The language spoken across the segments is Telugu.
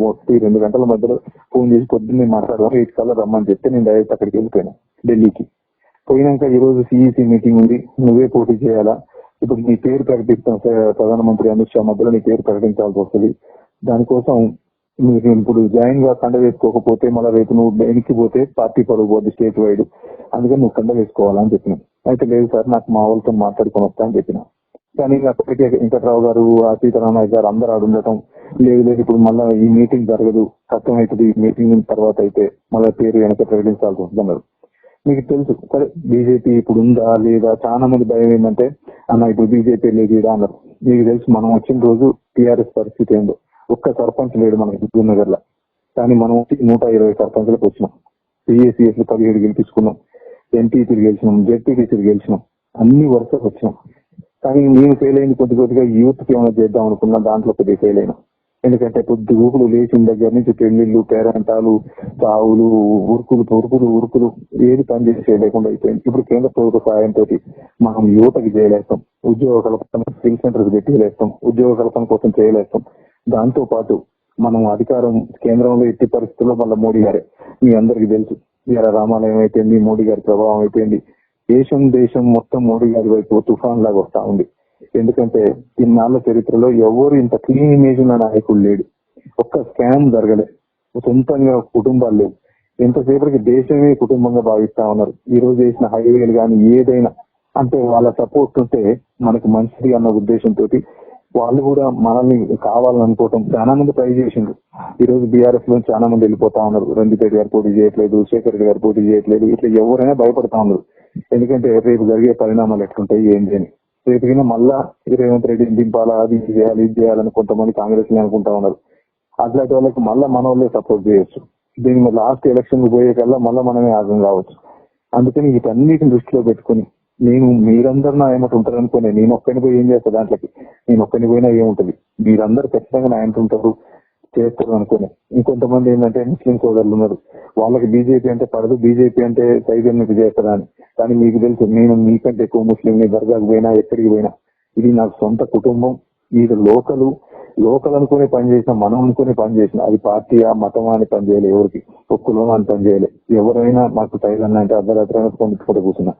వచ్చి 2 గంటల మధ్యలో ఫోన్ చేసి పొద్దున్నే మాట్లాడదాం 8 కల్లా రమ్మని చెప్తే నేను డైరెక్ట్ అక్కడికి వెళ్ళిపోయాను ఢిల్లీకి. పోయినాక ఈ రోజు సిఈసి మీటింగ్ ఉంది, నువ్వే పోటీ చేయాలా, ఇప్పుడు నీ పేరు ప్రకటిస్తాం ప్రధానమంత్రి అమిత్ షా మధ్యలో నీ పేరు ప్రకటించాల్సి వస్తుంది. దానికోసం మీరు ఇప్పుడు జాయిన్ గా కండ వేసుకోకపోతే మళ్ళీ రేపు నువ్వు వెనక్కి పోతే పార్టీ పరుగు పోద్ది స్టేట్ వైడ్, అందుకని నువ్వు కండ వేసుకోవాలని చెప్పిన. అయితే లేదు సార్ నాకు మా వాళ్ళతో మాట్లాడుకొని వస్తా అని చెప్పిన. కానీ అప్పటికే వెంకట్రావు గారు, సీతారామయ్య గారు అందరూ ఆడు ఉండటం, లేదు ఇప్పుడు మళ్ళీ ఈ మీటింగ్ జరగదు, కష్టం అవుతుంది, ఈ మీటింగ్ తర్వాత అయితే మళ్ళీ పేరు వెనక ప్రకటించాల్సి వస్తున్నారు. మీకు తెలుసు సరే బీజేపీ ఇప్పుడు ఉందా లేదా, చాలా మంది భయం ఏంటంటే అన్న ఇప్పుడు బీజేపీ లేదు అన్నారు. మీకు తెలుసు మనం వచ్చిన రోజు టీఆర్ఎస్ పరిస్థితి ఏందో, ఒక్క సర్పంచ్ లేడు మన హుజూర్నగర్ లో. కానీ మనం 120 సర్పంచ్లకు వచ్చినాం, పిఏసీఎస్ 17 గెలిపించుకున్నాం, ఎంపీపీలు గెలిచినాం, జెడ్పీటీసీలు గెలిచినాం, అన్ని వరుసకు వచ్చినాం. కానీ నేను ఫెయిల్ అయింది కొద్దిగా యూత్ కి ఏమైనా చేద్దాం అనుకున్నా, దాంట్లో కొద్దిగా ఫెయిల్ అయినా. ఎందుకంటే పొద్దు ఊపులు లేచిన దగ్గర నుంచి పెళ్లిళ్ళు, పేరంటాలు, చావులు, ఉరుకులు ఏది పని చేసే లేకుండా అయిపోయింది. ఇప్పుడు కేంద్ర ప్రభుత్వ సహాయంతో మనం యువతకి చేయలేస్తాం, ఉద్యోగ కల్పన స్కిల్ సెంటర్స్ పెట్టలేస్తాం, ఉద్యోగ కల్పన కోసం చేయలేస్తాం. దాంతో పాటు మనం అధికారం కేంద్రంలో ఎట్టి పరిస్థితుల్లో మళ్ళీ మోడీ గారే, మీ అందరికి తెలుసు ఇలా రామాలయం అయిపోయింది, మోడీ గారి ప్రభావం అయిపోయింది. దేశం మొత్తం మోడీ గారి వైపు తుఫాన్ లాగా వస్తా ఉంది. ఎందుకంటే ఇన్నాళ్ల చరిత్రలో ఎవరు ఇంత క్లీన్ ఇమేజ్ ఉన్న నాయకుడు లేడు, ఒక్క స్కామ్ జరగలే, సొంతంగా కుటుంబాలు లేవు. ఎంతసేపటికి దేశమే కుటుంబంగా భావిస్తా ఉన్నారు. ఈ రోజు చేసిన హైవేలు కానీ ఏదైనా అంటే వాళ్ళ సపోర్ట్ ఉంటే మనకు మంచిది అన్న ఉద్దేశంతో వాళ్ళు కూడా మనల్ని కావాలనుకోవటం చాలా మంది ట్రై చేసిండ్రు. ఈ రోజు బీఆర్ఎస్ లో చాలా మంది వెళ్ళిపోతా ఉన్నారు. రంజిత్ గారు పోటీ చేయట్లేదు, శేఖర్ రెడ్డి గారు పోటీ చేయట్లేదు, ఇట్లా ఎవరైనా భయపడతా ఉన్నారు. ఎందుకంటే రేపు జరిగే పరిణామాలు ఎట్లుంటాయి ఏంటి అని. రేపు మళ్ళా రేవంత్ రెడ్డిని దింపాలా, అది చేయాలి ఇది చేయాలని కొంతమంది కాంగ్రెస్ అనుకుంటా ఉన్నారు. అట్లాంటి వాళ్ళకి మళ్ళా మన వాళ్ళే సపోర్ట్ చేయొచ్చు. దీని లాస్ట్ ఎలక్షన్ పోయే కల్లా మళ్ళా మనమే ఆగం కావచ్చు. అందుకని వీటన్నిటిని దృష్టిలో పెట్టుకుని నేను మీరందరూ నా ఏమంటే ఉంటారు అనుకునే, నేను ఒక్కని పోయి ఏం చేస్తా, దాంట్లోకి నేను ఒక్కని పోయినా ఏముంటది, మీరందరూ ఖచ్చితంగా నా ఆయన ఉంటారు చేస్తారు అనుకునే. ఇంకొంతమంది ఏంటంటే ముస్లిం సోదరులు ఉన్నారు, వాళ్ళకి బీజేపీ అంటే పడదు, బీజేపీ అంటే సైతం మీకు చేస్తారా అని. కానీ మీకు తెలుసు నేను మీకంటే ఎక్కువ ముస్లింని, దర్గాకు పోయినా ఎక్కడికి పోయినా ఇది నాకు సొంత కుటుంబం. ఇది లోకల్ అనుకునే పని చేసిన, మనం అనుకునే పని చేసిన, అది పార్టీ మతం అని పని చేయలే, ఎవరికి ఒక్కలో అని పని చేయలే. ఎవరైనా మాకు తైలన్న అంటే అర్ధరాత్రైనా పొందుకుంటూ కూర్చున్నా,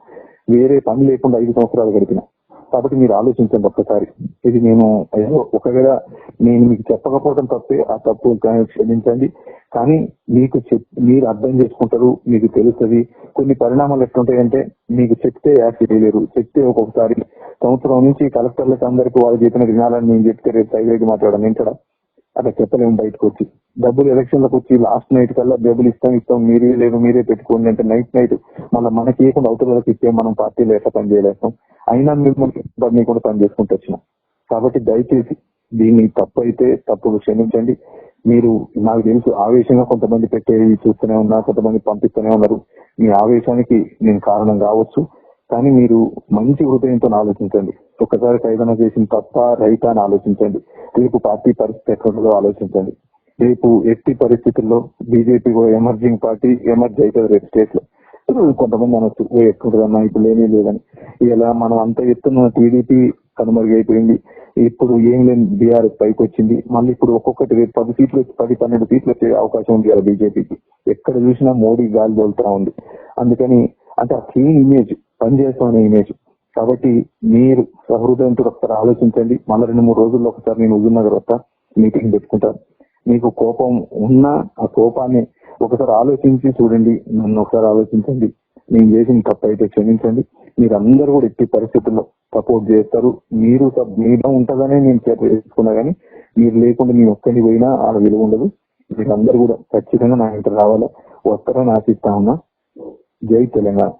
వేరే పని లేకుండా 5 సంవత్సరాలు గడిపిన. కాబట్టి మీరు ఆలోచించండి ఒక్కసారి. ఇది నేను ఒకవేళ నేను మీకు చెప్పకపోవడం తప్పే, ఆ తప్పు క్షమించండి. కానీ మీరు అర్థం చేసుకుంటారు, మీకు తెలుస్తుంది. కొన్ని పరిణామాలు ఎట్లుంటాయంటే మీకు చెప్తే యాక్ట్ చేయలేరు. చెప్తే ఒక్కొక్కసారి సంవత్సరం నుంచి కలెక్టర్లకు అందరికీ వాళ్ళు చెప్పిన వినాలని నేను చెప్తే రేపు సైలెంట్ మాట్లాడాను ఏంటడా అట్లా చెప్పలేము. బయటకు వచ్చి డబ్బులు ఎలక్షన్లకు వచ్చి లాస్ట్ నైట్ కల్లా డబ్బులు ఇస్తాం మీరే లేదు మీరే పెట్టుకోండి అంటే నైట్ మళ్ళీ మనకి ఏకుండా అవతలకి ఇస్తే మనం పార్టీలో ఎట్లా పని చేయలేస్తాం. అయినా మిమ్మల్ని కూడా పని చేసుకుంటూ వచ్చినాం. కాబట్టి దయచేసి దీన్ని తప్పు అయితే తప్పులు క్షమించండి. మీరు నాకు తెలుసు ఆవేశంగా కొంతమంది పెట్టేది చూస్తూనే ఉన్నా, కొంతమంది పంపిస్తూనే ఉన్నారు. మీ ఆవేశానికి నేను కారణం కావచ్చు. కానీ మీరు మంచి హృదయంతో ఆలోచించండి. ఒక్కసారి ఏదైనా చేసిన తప్ప రైతా అని ఆలోచించండి. రేపు పార్టీ పరిస్థితి ఎక్కడుందో ఆలోచించండి. రేపు ఎట్టి పరిస్థితుల్లో బీజేపీ ఎమర్జింగ్ పార్టీ ఎమర్జ్ అవుతుంది రేపు స్టేట్ లో. కొంతమంది అనొచ్చు ఎట్లుంటుందన్నా ఇప్పుడు ఏమీ లేదని. ఇలా మనం అంత ఎత్తున టీడీపీ కనుమరుగైపోయింది, ఇప్పుడు ఏం లేని బీఆర్ఎస్ పైకి వచ్చింది. మళ్ళీ ఇప్పుడు ఒక్కొక్కటి రేపు 10 సీట్లు 10-12 సీట్లు వచ్చే అవకాశం ఉంది కదా బీజేపీకి. ఎక్కడ చూసినా మోడీ గాలి తోలుతా ఉంది. అందుకని అంటే ఆ క్లీన్ ఇమేజ్ పనిచేస్తామనే ఇమేజ్. కాబట్టి మీరు సహృదయంతో ఒకసారి ఆలోచించండి. మళ్ళీ 2-3 రోజుల్లో ఒకసారి నేను హుజూర్నగర్ వస్తా, మీటింగ్ పెట్టుకుంటాను. మీకు కోపం ఉన్నా ఆ కోపాన్ని ఒకసారి ఆలోచించి చూడండి, నన్ను ఒకసారి ఆలోచించండి. నేను చేసిన తప్పు అయితే క్షమించండి. మీరందరూ కూడా ఎట్టి పరిస్థితుల్లో సపోర్ట్ చేస్తారు. మీరు మీలో ఉంటుందనే నేను చేసుకున్నా, కానీ మీరు లేకుండా నేను ఒక్కడిని పోయినా ఆడ విలువ ఉండదు. మీరందరూ కూడా ఖచ్చితంగా నా ఇంటర్ రావాలా, వస్తారని ఆశిస్తా ఉన్నా. జై తెలంగాణ.